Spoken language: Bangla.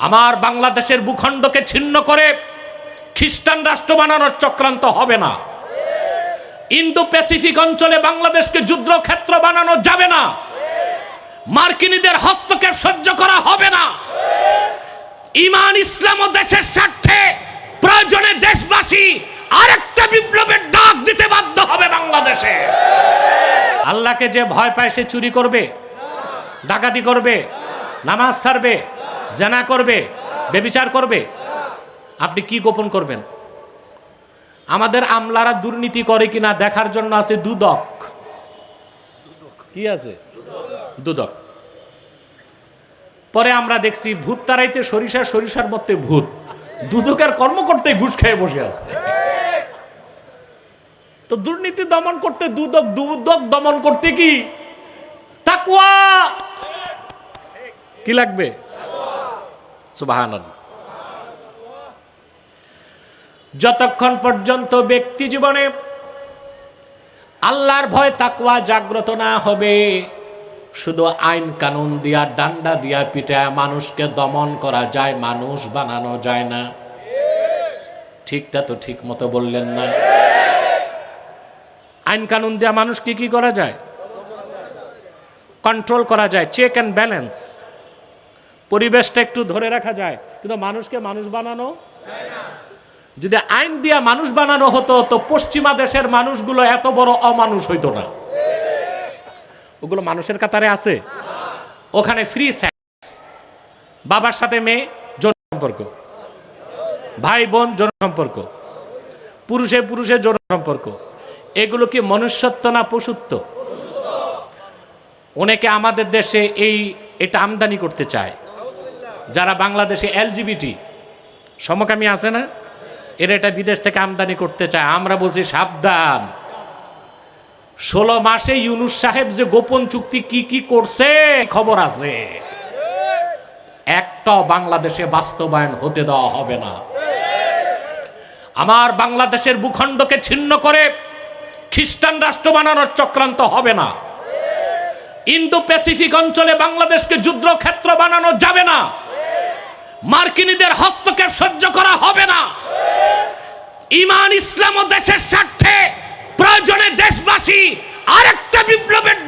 আমার বাংলাদেশের ভূখণ্ডকে ছিন্ন করে খ্রিস্টান রাষ্ট্র বানানোর চক্রান্ত হবে না। ইন্দো প্যাসিফিক অঞ্চলে বাংলাদেশকে যুদ্ধক্ষেত্র বানানো যাবে না। মার্কিনীদের হস্তক্ষেপ সহ্য করা হবে না। ঈমান ইসলাম ও দেশের স্বার্থে প্রয়োজনে দেশবাসী আরেকটা বিপ্লবের ডাক দিতে বাধ্য হবে বাংলাদেশে। আল্লাহকে যে ভয় পায় সে চুরি করবে, ডাকাতি করবে, নামাজ ছাড়বে, জেনা করবে, ব্যভিচার করবে। আপনি কি গোপন করবেন? আমাদের আমলারা দুর্নীতি করে কিনা দেখার জন্য আছে দুদক। কি আছে? দুদক। পরে আমরা দেখছি ভূত তাড়াইতে সরিষা, সরিষার মধ্যে ভূত। দুদকের কর্ম করতে ঘুষ খেয়ে বসে আছে। তো দুর্নীতি দমন করতে দুদক, দুদক দমন করতে কি তাকওয়া কি লাগবে? সুবহানাল্লাহ। যতক্ষণ পর্যন্ত ব্যক্তি জীবনে আল্লাহর ভয় তাকওয়া জাগ্রত না হবে, শুধু আইন কানুন দিয়া, ডান্ডা দিয়া পিটায় মানুষকে দমন করা যায়, মানুষ বানানো যায় না। ঠিকটা তো ঠিক মতো বললেন না। আইন কানুন দিয়া মানুষকে কি করা যায়? কন্ট্রোল করা যায়, চেক অ্যান্ড ব্যালেন্স। পরিবেশটা একটু ধরে রাখা যায়, কিন্তু মানুষকে মানুষ বানানো যায় না। যদি আইন দিয়া মানুষ বানানো হতো তো পশ্চিমা দেশের মানুষগুলো এত বড় অমানুষ হইতো না। ওগুলো মানুষের কাতারে আছে। ওখানে ফ্রি সেক্স, বাবার সাথে মেয়ে যৌন সম্পর্ক, ভাই বোন যৌন সম্পর্ক, পুরুষে পুরুষে যৌন সম্পর্ক। এগুলো কি মনুষ্যত্ব না পশুত্ব? অনেকে আমাদের দেশে এটা আমদানি করতে চায়। যারা বাংলাদেশে এলজিবিটি সমকামী আছে না, এরা এটা বিদেশ থেকে আমদানি করতে চায়। আমরা বলছি সাবধান। 16 মাসে ইউনূস সাহেব যে গোপন চুক্তি কি কি করছে খবর আছে। একটাও বাংলাদেশে বাস্তবায়ন হতে দেওয়া হবে না। আমার বাংলাদেশের ভূখণ্ডকে ছিন্ন করে খ্রিস্টান রাষ্ট্র বানানোর চক্রান্ত হবে না। ইন্দো প্যাসিফিক অঞ্চলে বাংলাদেশকে যুদ্ধক্ষেত্র বানানো যাবে না। মার্কিনীদের হস্তক্ষেপ সহ্য করা হবে না। ঈমান ইসলাম ও দেশের স্বার্থে প্রয়োজনে দেশবাসী আরেকটা বিপ্লবের